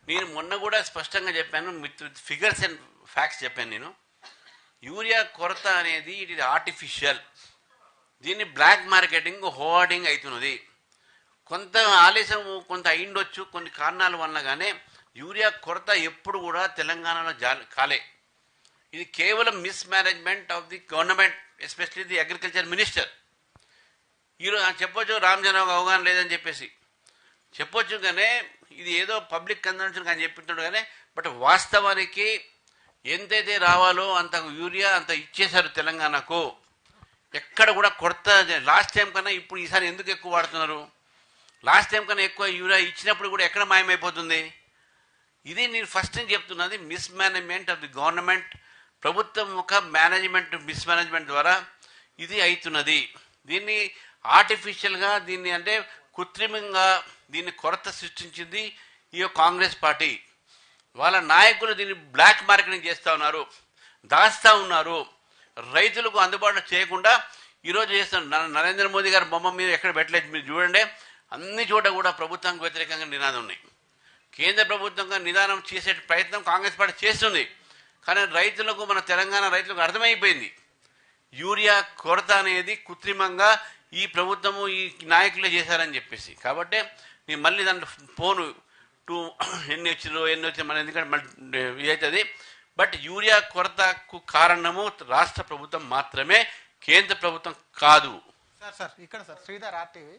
నేను మొన్న కూడా స్పష్టంగా చెప్పాను, విత్ ఫిగర్స్ అండ్ ఫ్యాక్ట్స్ చెప్పాను. నేను యూరియా కొరత అనేది ఇట్ ఇది ఆర్టిఫిషియల్. దీన్ని బ్లాక్ మార్కెటింగ్ హోర్డింగ్ అవుతున్నది. కొంత ఆలస్యం కొంత అయిండొచ్చు కొన్ని కారణాల వల్ల, కానీ యూరియా కొరత ఎప్పుడు కూడా తెలంగాణలో కాలే. ఇది కేవలం miss management of the government, especially the agriculture minister. ఈరోజు చెప్పొచ్చు రామజనకు అవగాహన లేదని చెప్పేసి చెప్పొచ్చు, కానీ ఇది ఏదో పబ్లిక్ కన్సంప్షన్ కానీ చెప్పింటాడు, కానీ బట్ వాస్తవానికి ఎంతైతే రావాలో అంత యూరియా అంత ఇచ్చేశారు తెలంగాణకు. ఎక్కడ కూడా కొరత లాస్ట్ టైం కన్నా ఇప్పుడు ఈసారి ఎందుకు ఎక్కువ వాడుతున్నారు? లాస్ట్ టైం కన్నా ఎక్కువ యూరియా ఇచ్చినప్పుడు కూడా ఎక్కడ మాయమైపోతుంది? ఇది నేను ఫస్ట్ నుంచి చెప్తున్నది, miss management of the government. ప్రభుత్వం ఒక మేనేజ్మెంట్ మిస్ మేనేజ్మెంట్ ద్వారా ఇది అవుతున్నది. దీన్ని ఆర్టిఫిషియల్గా దీన్ని అంటే కృత్రిమంగా దీన్ని కొరత సృష్టించింది ఈ కాంగ్రెస్ పార్టీ. వాళ్ళ నాయకులు దీన్ని బ్లాక్ మార్కెటింగ్ చేస్తూ ఉన్నారు, దాస్తూ ఉన్నారు, రైతులకు అందుబాటులో చేయకుండా ఈరోజు చేస్తున్నారు. నరేంద్ర మోదీ గారి బొమ్మ మీద ఎక్కడ పెట్టలేదు, మీరు చూడండి. అన్ని చోట కూడా ప్రభుత్వానికి వ్యతిరేకంగా నినాదం ఉన్నాయి. కేంద్ర ప్రభుత్వంగా నిదానం చేసే ప్రయత్నం కాంగ్రెస్ పార్టీ చేస్తుంది, కానీ రైతులకు, మన తెలంగాణ రైతులకు అర్థమైపోయింది యూరియా కొరత అనేది కృత్రిమంగా ఈ ప్రభుత్వము ఈ నాయకులే చేశారని చెప్పేసి. కాబట్టి నేను మళ్ళీ దాంట్లో ఫోను ఎన్ని వచ్చినా మన ఎందుకంటే మళ్ళీ అవుతుంది. బట్ యూరియా కొరతకు కారణము రాష్ట్ర ప్రభుత్వం మాత్రమే, కేంద్ర ప్రభుత్వం కాదు. సార్ ఇక్కడ సార్ శ్రీధర్ ఆర్టీవీ,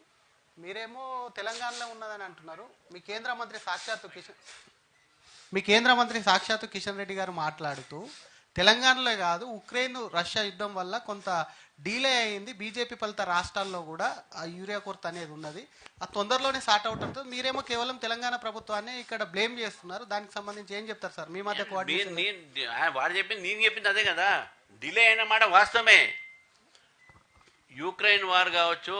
మీరేమో తెలంగాణలో ఉన్నదని అంటున్నారు. మీ కేంద్ర మంత్రి సాక్షాత్తు కిషన్ రెడ్డి గారు మాట్లాడుతూ తెలంగాణలో కాదు, ఉక్రెయిన్ రష్యా యుద్ధం వల్ల కొంత డీలే అయింది, బీజేపీ ఫలిత రాష్ట్రాల్లో కూడా ఆ యూరియా కొరత అనేది ఉన్నది, ఆ తొందరలోనే సార్ట్ అవుట్ అవుతుంది. మీరేమో కేవలం తెలంగాణ ప్రభుత్వాన్ని ఇక్కడ బ్లేమ్ చేస్తున్నారు. దానికి సంబంధించి ఏం చెప్తారు సార్? మీ మధ్య వాడు చెప్పింది నేను చెప్పింది అదే కదా. డిలే అయిన మాట వాస్తవమే. యూక్రెయిన్ వార్ కావచ్చు,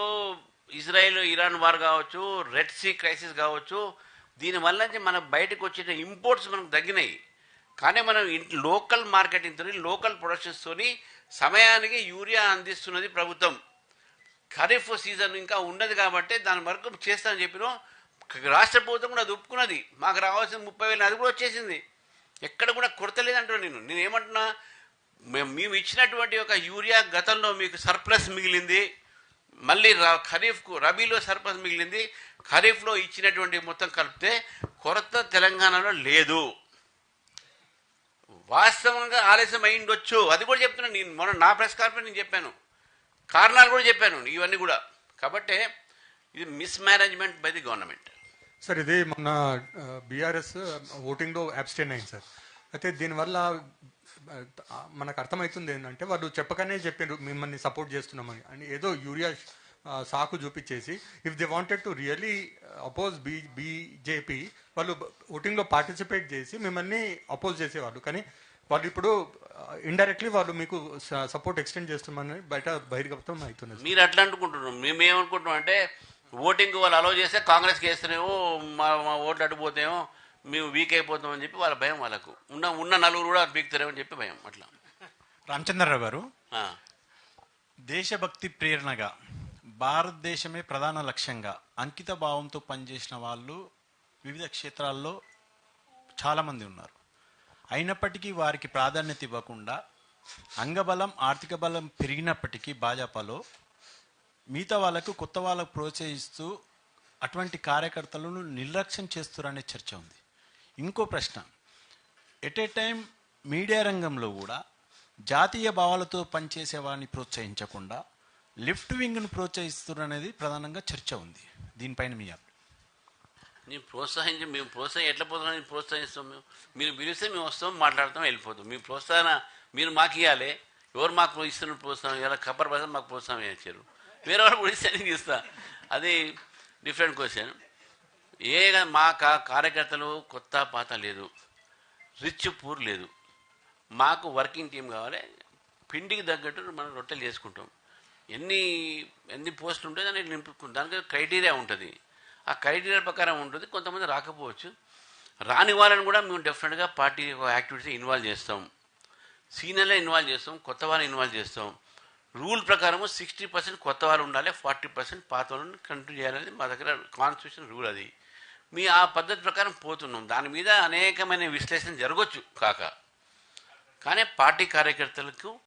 ఇజ్రాయెల్ ఇరాన్ వార్ కావచ్చు, రెడ్ సీ క్రైసిస్ కావచ్చు, దీనివల్ల మన బయటకు వచ్చే ఇంపోర్ట్స్ మనకు తగ్గినాయి. కానీ మనం లోకల్ మార్కెటింగ్తో, లోకల్ ప్రొడక్షన్స్తో సమయానికి యూరియా అందిస్తున్నది ప్రభుత్వం. ఖరీఫ్ సీజన్ ఇంకా ఉన్నది కాబట్టి దాని వరకు చేస్తానని చెప్పిన రాష్ట్ర ప్రభుత్వం కూడా అది ఒప్పుకున్నది. మాకు రావాల్సిన 30,000 అది కూడా వచ్చేసింది. ఎక్కడ కూడా కొరత లేదంటున్నా. నేనేమంటున్నా, మేము ఇచ్చినటువంటి ఒక యూరియా గతంలో మీకు సర్ప్లస్ మిగిలింది, మళ్ళీ ఖరీఫ్కు రబీలో సర్ప్లస్ మిగిలింది, ఖరీఫ్లో ఇచ్చినటువంటి మొత్తం కలిపితే కొరత తెలంగాణలో లేదు. వాస్తవంగా ఆలస్యం అయిండొచ్చు, అది కూడా చెప్తున్నాను. నేను మొన్న నా ప్రెస్ కాన్ఫరెన్స్ నేను చెప్పాను, కారణాలు కూడా చెప్పాను ఇవన్నీ కూడా. కాబట్టి ఇది miss management by the government. Sir ఇది మొన్న బీఆర్ఎస్ ఓటింగ్లో అబ్స్టైన్ అయింది సార్. అయితే దీనివల్ల మనకు అర్థమవుతుంది ఏంటంటే, వాళ్ళు చెప్పకనే చెప్పారు మిమ్మల్ని సపోర్ట్ చేస్తున్నామని, అని ఏదో యూరియా సాకు చూపించేసి if they wanted to really oppose BJP వాళ్ళు ఓటింగ్లో పార్టిసిపేట్ చేసి మిమ్మల్ని అపోజ్ చేసేవాళ్ళు. కానీ వాళ్ళు ఇప్పుడు ఇండైరెక్ట్లీ వాళ్ళు మీకు సపోర్ట్ ఎక్స్టెండ్ చేస్తామని బయట బహిర్గతం అవుతున్నది. మీరు అట్లా అనుకుంటున్నాం, మేమేమనుకుంటున్నాం అంటే ఓటింగ్ వాళ్ళు అలౌ చేస్తే కాంగ్రెస్కి వేస్తేనేమో మా ఓట్లు అడ్డుపోతేమో మేము వీక్ అయిపోతామని చెప్పి వాళ్ళ భయం. వాళ్ళకు ఉన్న నలుగురు కూడా పీకుతారేమని చెప్పి భయం. అట్లా రామచంద్రరావు గారు, దేశభక్తి ప్రేరణగా భారతదేశమే ప్రధాన లక్ష్యంగా అంకిత భావంతో పనిచేసిన వాళ్ళు వివిధ క్షేత్రాల్లో చాలామంది ఉన్నారు. అయినప్పటికీ వారికి ప్రాధాన్యత ఇవ్వకుండా అంగబలం, ఆర్థిక బలం పెరిగినప్పటికీ భాజపాలో మిగతా వాళ్ళకు, కొత్త వాళ్ళకు ప్రోత్సహిస్తూ అటువంటి కార్యకర్తలను నిర్లక్ష్యం చేస్తున్నారనే చర్చ ఉంది. ఇంకో ప్రశ్న, ఎట్ ఏ టైం మీడియా రంగంలో కూడా జాతీయ భావాలతో పనిచేసే వారిని ప్రోత్సహించకుండా లెఫ్ట్ వింగ్ను ప్రోత్సహిస్తున్నారనేది ప్రధానంగా చర్చ ఉంది. దీనిపైన మీ మేము ప్రోత్సహం ఎట్లా పోతున్నాం? ప్రోత్సహిస్తాం. మీరు పిలిస్తే మేము వస్తాం, మాట్లాడతాం, వెళ్ళిపోతాం. మీ ప్రోత్సాహన మీరు మాకు ఇవ్వాలి. ఎవరు మాకు ఇస్తున్నారు ప్రోత్సాహం? ఇలా ఖబర్ పర్సన్ మాకు ప్రోత్సాహం ఇచ్చారు, వేరే వాళ్ళు కూడా ఇస్తే ఇస్తా. అది డిఫరెంట్ క్వశ్చన్. మా కార్యకర్తలు కొత్త పాత లేదు, రిచ్ పూర్ లేదు. మాకు వర్కింగ్ టీం కావాలి. పిండికి తగ్గట్టు మనం రొట్టెలు చేసుకుంటాం. ఎన్ని పోస్టులు ఉంటే దాన్ని నింపుకుంటాం. దానికి క్రైటీరియా ఉంటుంది. ఆ క్రైటీరియా ప్రకారం ఉంటుంది. కొంతమంది రాకపోవచ్చు, రాని వాళ్ళని కూడా మేము డెఫినెట్గా పార్టీ యాక్టివిటీస్ ఇన్వాల్వ్ చేస్తాం. సీనియర్లో ఇన్వాల్వ్ చేస్తాం, కొత్త వాళ్ళని ఇన్వాల్వ్ చేస్తాం. రూల్ ప్రకారము 60% కొత్త వాళ్ళు ఉండాలి, 40% పాత వాళ్ళని కంటిన్యూ చేయాలనేది మా దగ్గర కాన్స్టిట్యూషన్ రూల్. అది మీ ఆ పద్ధతి ప్రకారం పోతున్నాం. దాని మీద అనేకమైన విశ్లేషణ జరగవచ్చు కానీ పార్టీ కార్యకర్తలకు